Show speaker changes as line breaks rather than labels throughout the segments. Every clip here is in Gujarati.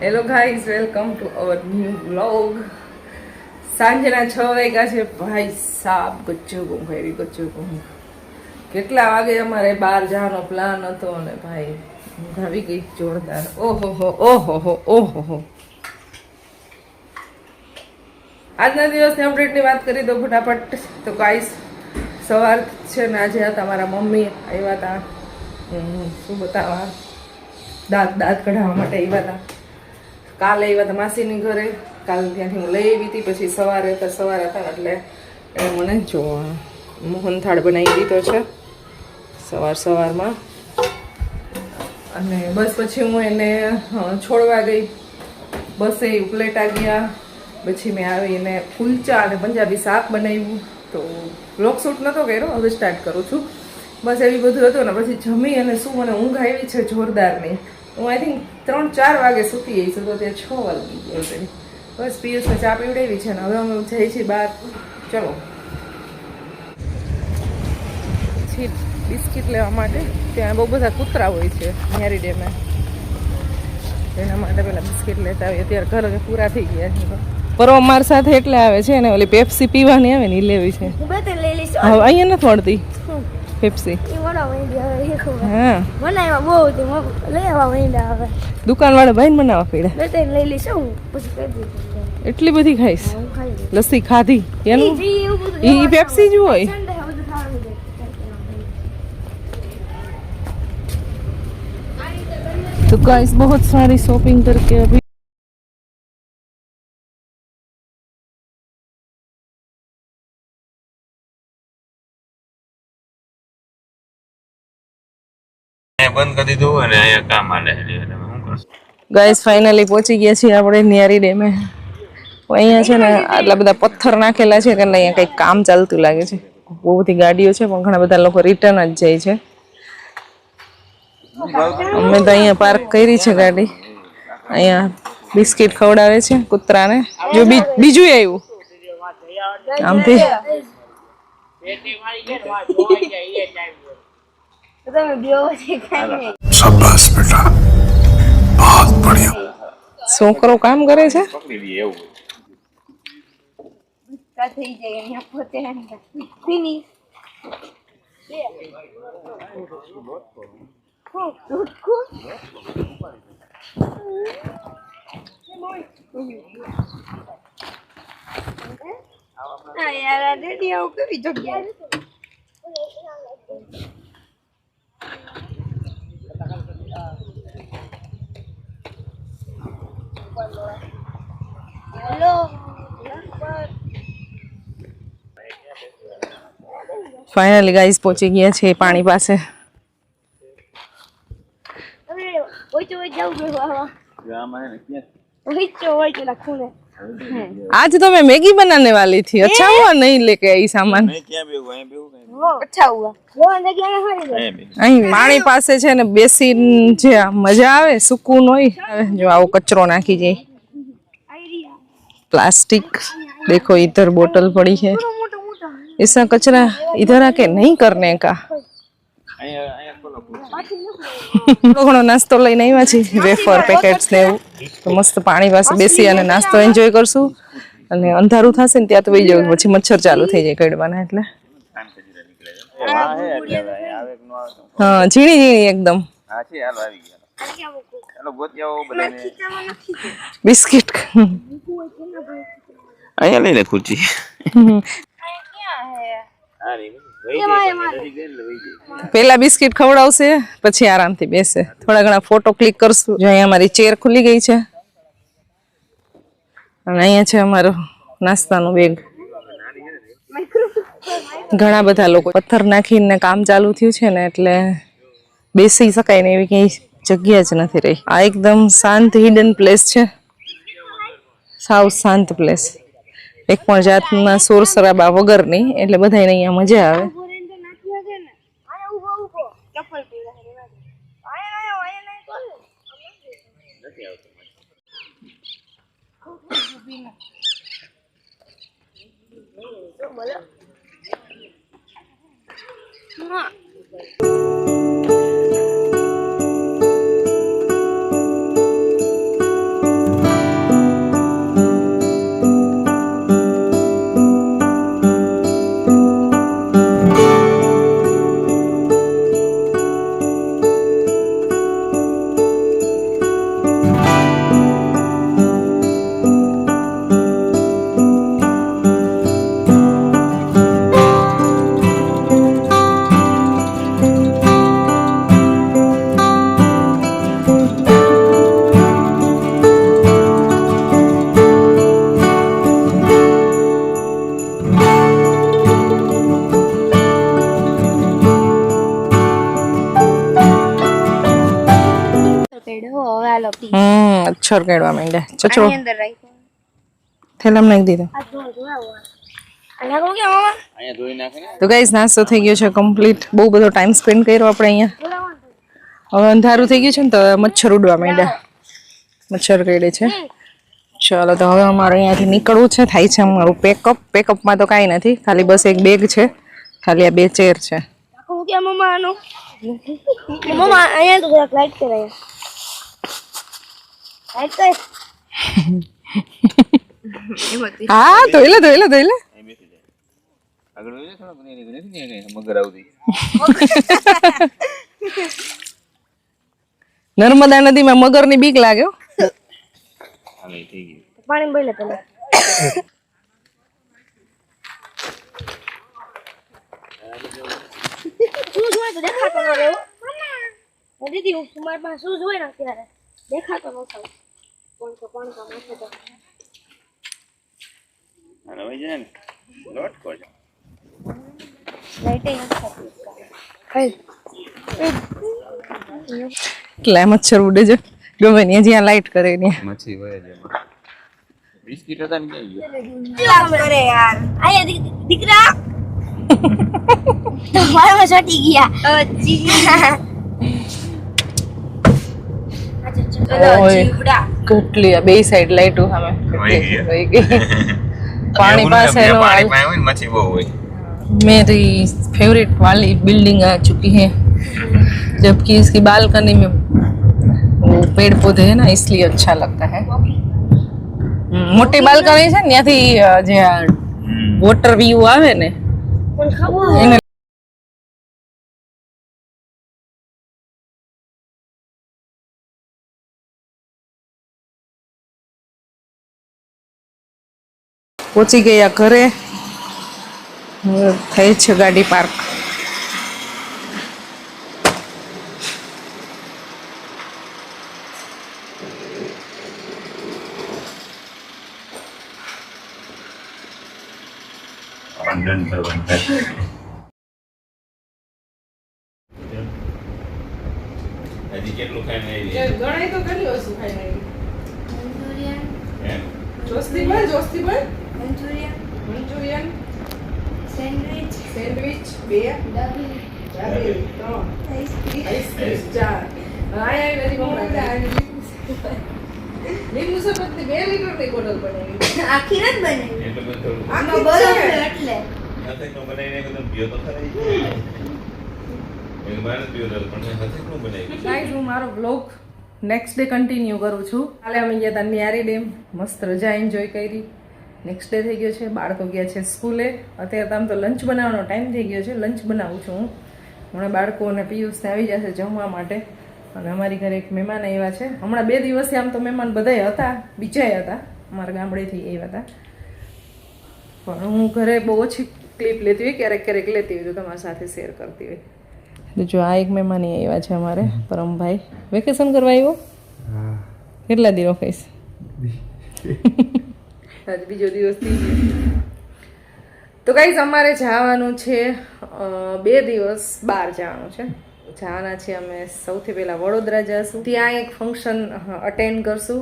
Hello guys, welcome to our new vlog. સાંજના 6 વાગ્યા છે. ભાઈ સાબ ગજબ ઊંઘ આવી, ગજબ ઊંઘ. કેટલા વાગે અમારે બહાર જવાનો પ્લાન હતો અને ભાઈ ઊંઘ આવી ગઈ જોરદાર. ઓહો. આજના દિવસની અપડેટની વાત કરી દો ફટાફટ. તો ગાઈઝ, સવાર છે ને આજે હતા મારા મમ્મી આવ્યા હતા શું બતાવવા, દાંત કઢાવવા માટે આવ્યા હતા. કાલે આવ્યા હતા માસીની ઘરે, કાલે ત્યાંથી હું લઈ આવી હતી. પછી સવારે હતા એટલે એ મને જો મોહનથાળ બનાવી દીધો છે સવારમાં. અને બસ પછી હું એને છોડવા ગઈ, બસે ઉપલેટા ગયા. પછી મેં આવીને કુલચા અને પંજાબી શાક બનાવ્યું. તો બ્લોગ શૂટ નહોતો કર્યો, હવે સ્ટાર્ટ કરું છું. બસ એવી બધું હતું ને પછી જમી અને શું મને ઊંઘ આવી છે જોરદારની. હું આઈ થિંક 3-4 વાગે સૂતી આવી છું, તો ત્યાં 6 વાગી ગયા છે. બસ પિયુષને ચા પીવડાવી છે ને હવે અમે જઈએ છીએ બહાર. ચલો પછી બિસ્કિટ લેવા માટે. ત્યાં બહુ બધા કૂતરા હોય છે ન્યારી ડેમે, એના માટે પેલા બિસ્કિટ લેતા આવીએ. અત્યારે ઘર પૂરા થઈ ગયા છે. પર અમાર સાથે એટલે આવે છે ને ઓલી પેપ્સી પીવાની આવે ને એ લેવી છે. હવે અહીંયા નથી મળતી પેપ્સી. હા, દુકાન વાળા ભાઈ ને બનાવવા પડ્યા. એટલી બધી ખાઈશ? લસ્સી ખાધી એનું ઈ પેપ્સી જ હોય. तो गाइस बहुत सारी शॉपिंग करके अभी બંધ કરી દીધું અને અહીંયા કામ આલે છે. શું કરશું ગાઈસ, ફાઇનલી પહોંચી ગયા છીએ આપણે ન્યારી ડેમે. અહીંયા છે ને આટલા બધા પથ્થર નાખેલા છે કે અહીંયા કંઈક કામ ચાલતું લાગે છે. બહુ બધી ગાડીઓ છે પણ ઘણા બધા લોકો રિટર્ન જ જાય છે. અમે તો અહીંયા પાર્ક કરી છે ગાડી. અહીંયા બિસ્કિટ ખવડાવે છે કૂતરાને. જો બીજું આવ્યું આમથી. શાબાશ બેટા, બહુત બઢિયા. છોકરો કામ કરે છે. ફાઇનલી ગાઈસ પહોંચી ગયા છે પાણી પાસે. आज तो मैं मैगी बनाने वाली थी. अच्छा हुआ नहीं लेके आई सामान. अच्छा हुआ. અહીં પાણી પાસે છે ને બેસીને જે મજા આવે, સુકૂન હોય. જો આવો કચરો નાખી જાય, प्लास्टिक. देखो इधर बोतल पड़ी है. ऐसा कचरा इधर आके नहीं करने का. ઘણો નાસ્તો લઈને આવ્યા છે, વેફર પેકેટ્સ ને એવું. તો મસ્ત પાણી પાસે બેસી અને નાસ્તો એન્જોય કરશું. અને અંધારું થશે ને ત્યાં તો વહી જવું, પછી મચ્છર ચાલુ થઈ જાય કડવાના. એટલે હા, ઝીણી એકદમ. બિસ્કિટ અહીંયા લઈને ખુરચી. પેલા બિસ્કિટ ખવડાવશે પછી આરામથી બેસે. થોડા ઘણા ફોટો ક્લિક કરશું. જો અહીંયા અમારી ચેર ખુલી ગઈ છે અને અહીંયા છે અમારો નાસ્તાનો બેગ. ઘણા બધા લોકો પથ્થર નાખીને કામ ચાલુ થયું છે ને એટલે બેસી શકાય ને એવી કઈ જગ્યા જ નથી રહી. આ એકદમ શાંત હિડન પ્લેસ છે, સાવ શાંત પ્લેસ. એક પણ જાતના શોર શરાબા વગરની, એટલે બધાને અહીંયા મજા આવે.
હાલો પ્લીઝ
અક્ષર કાઢવા માંડ્યા ચચરો
આની અંદર રાખો
થેલામાં નાખી દીધો
આ જો જો આવો આના કો કે મામા
અહીંયા ધોઈ નાખે ને.
તો ગાઈસ નાસ્તો થઈ ગયો છે કમ્પ્લીટ બહુ બધો ટાઈમ સ્પેન્ડ કર્યો આપણે અહીંયા હવે અંધારું થઈ ગયું છે ને તો મચ્છર ઉડવા માંડ્યા મચ્છર કરડે છે ચાલો તો હવે અમારે અહીંયાથી નીકળવું છે થાય છે અમારું પેકઅપમાં તો કાંઈ નથી ખાલી બસ એક બેગ છે ખાલી આ 2 ચેર છે
હું કે મમ્મા આનો મમ્મા અહીંયા તો જરાક લાઈટ કરાય લાઈટ કર
હા ધોઈ લે
અહીં બેસી જાય. આગળ વહી જાય થોડા મને નથી ને મગર આવતી.
નર્મદા નદીમાં મગરની બીક લાગે હો.
હવે થઈ ગયું.
પાણી બોલે પેલા શું જોય તો દેખાતો ન રહ્યો દીદી હું તમારી પાસે શું જોઈ ને અત્યારે દેખાતો ન થાવ કોણ કામ નથી તો
અને વહી જાય ને લોટ કોજો.
લાઈટ નથી
એટલે મચ્છર ઉડે છે ગમે ને જ્યાં લાઈટ કરે ને
મચ્છી વહી જાય. બિસ્કિટ હતા ને ક્યાં
કામ કરે યાર આયા દીકરા તમારા સટી ગયા
ઓય કેટલી આ બે સાઈડ લાઈટો સામે વહી ગઈ पानी पास है लो
पानी पाए हुए मच्छी वो हुई.
मेरी फेवरेट वाली बिल्डिंग आ चुकी है जबकि इसकी बालकनी में वो पेड़ पौधे है ना इसलिए अच्छा लगता है मोटी बालकनी है ने ત્યાંથી જે વોટર વ્યૂ આવે ને
કોણ ખાવો
એને પહોંચી ગયા ઘરે થઈ છે ગાડી પાર્ક
Abandon terbangkat. Jadi કેટલું ખાઈને આવી?
ગણાય તો કેટલી વસ્તુ ખાઈને
મંચુરિયન
હે?
જોસ્તી બોલ મંચુરિયન
સેન્ડવિચ
સેન્ડવિચ 2
ડબલ
ચાબી 3 આઈસ્ક્રીમ 4 આયા નથી મમ્મા લીંબુ શરબત ની 2 લીટરની બોટલ બનાવી
આખી રાત બનાવી
એટલું બધું
આમાં બરફ એટલે
હાથેકનો બનાવીને એકદમ પીયો તો ખરા એક માણસ પીયો તો પણ હાથેકનો બનાવી.
ગાઈસ હું મારો વ્લોગ નેક્સ્ટ ડે કન્ટિન્યુ કરું છું કાલે અમે ગયા હતા ન્યારી ડેમ મસ્ત રજા એન્જોય કરી નેક્સ્ટ ડે થઈ ગયો છે બાળકો ગયા છે સ્કૂલે અત્યારે તો આમ તો લંચ બનાવવાનો ટાઈમ થઈ ગયો છે લંચ બનાવું છું હું હમણાં બાળકો અને પિયુષને આવી જશે જમવા માટે અને અમારી ઘરે એક મહેમાન આવ્યા છે હમણાં 2 દિવસથી આમ તો મહેમાન બધાય હતા બીજાય હતા અમારા ગામડેથી આવ્યા હતા પણ હું ઘરે બહુ ઓછી ક્લિપ લેતી હોય ક્યારેક ક્યારેક લેતી હોય તો તમારી સાથે શેર કરતી હોય તો જો આ એક મહેમાન આવ્યા છે અમારે પરમભાઈ વેકેશન કરવા આવ્યો કેટલા દી રોકાઈશ આજ બીજો દિવસ થઈ ગયો તો ગાઈસ અમારે જવાનું છે 2 દિવસ બહાર જવાનું છે જવાના છીએ અમે સૌથી પહેલાં વડોદરા જઈશું ત્યાં એક ફંક્શન અટેન્ડ કરશું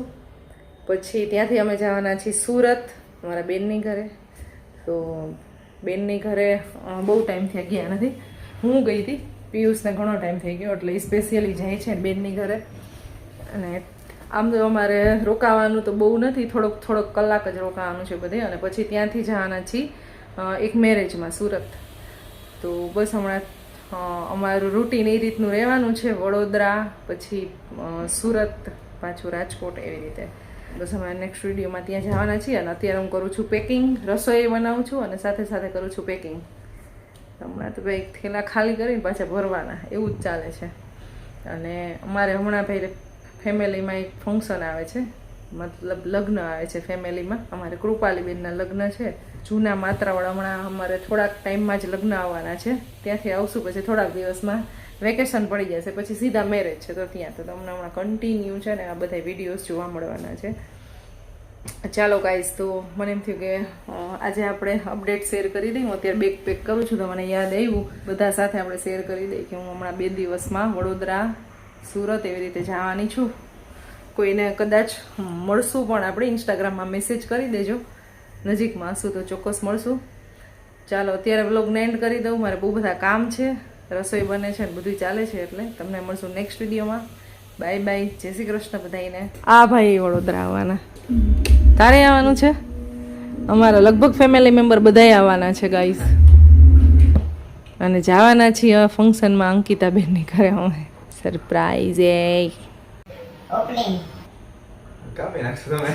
પછી ત્યાંથી અમે જવાના છીએ સુરત અમારા બેનની ઘરે તો બેનની ઘરે બહુ ટાઈમ થયા ગયા નથી હું ગઈ હતી પિયુષને ઘણો ટાઈમ થઈ ગયો એટલે સ્પેશિયલી જાય છે બેનની ઘરે અને આમ તો અમારે રોકાવાનું તો બહુ નથી થોડોક કલાક જ રોકાવાનું છે બધે અને પછી ત્યાંથી જવાના છીએ એક મેરેજમાં સુરત તો બસ હમણાં અમારું રૂટીન એ રીતનું રહેવાનું છે વડોદરા પછી સુરત પાછું રાજકોટ એવી રીતે બસ અમે નેક્સ્ટ વિડીયોમાં ત્યાં જવાના છીએ અને અત્યારે હું કરું છું પેકિંગ રસોઈ બનાવું છું અને સાથે સાથે કરું છું પેકિંગ હમણાં તો ભાઈ થેલા ખાલી કરીને પાછા ભરવાના એવું જ ચાલે છે અને અમારે હમણાં ભાઈ ફેમિલીમાં એક ફંક્શન આવે છે મતલબ લગ્ન આવે છે ફેમિલીમાં અમારે કૃપાલીબેનના લગ્ન છે જૂના માત્રાવાળા હમણાં અમારે થોડાક ટાઈમમાં જ લગ્ન આવવાના છે ત્યાંથી આવશું પછી થોડાક દિવસમાં વેકેશન પડી જશે પછી સીધા મેરેજ છે તો ત્યાં તો તમને હમણાં કન્ટિન્યુ છે ને આ બધા વિડીયોઝ જોવા મળવાના છે ચાલો ગાઈસ તો મને એમ થયું કે આજે આપણે અપડેટ શેર કરી દઈએ હું અત્યારે બેગ પેક કરું છું તો મને યાદ આવ્યું બધા સાથે આપણે શેર કરી દઈએ કે હું હમણાં 2 દિવસમાં વડોદરા સુરત એવી રીતે જવાની છું કોઈને કદાચ મળશું પણ આપણે ઇન્સ્ટાગ્રામમાં મેસેજ કરી દેજો, નજીકમાં હશું તો ચોક્કસ મળશું. ચાલો અત્યારે વ્લોગને એન્ડ કરી દઉં, મારે બહુ બધા કામ છે, રસોઈ બને છે ને બધું ચાલે છે, એટલે તમને મળશું નેક્સ્ટ વિડીયોમાં. બાય બાય, જય શ્રી કૃષ્ણ બધાને. આ ભાઈ વડોદરા આવવાના, તારે આવવાનું છે? અમારા લગભગ ફેમિલી મેમ્બર બધાય આવવાના છે ગાઈસ, અને જવાના છીએ ફંક્શનમાં અંકિતાબેનની ઘરે. અમે સરપ્રાઈઝ
ઓપનિંગ
કાપી નાખશો તમે.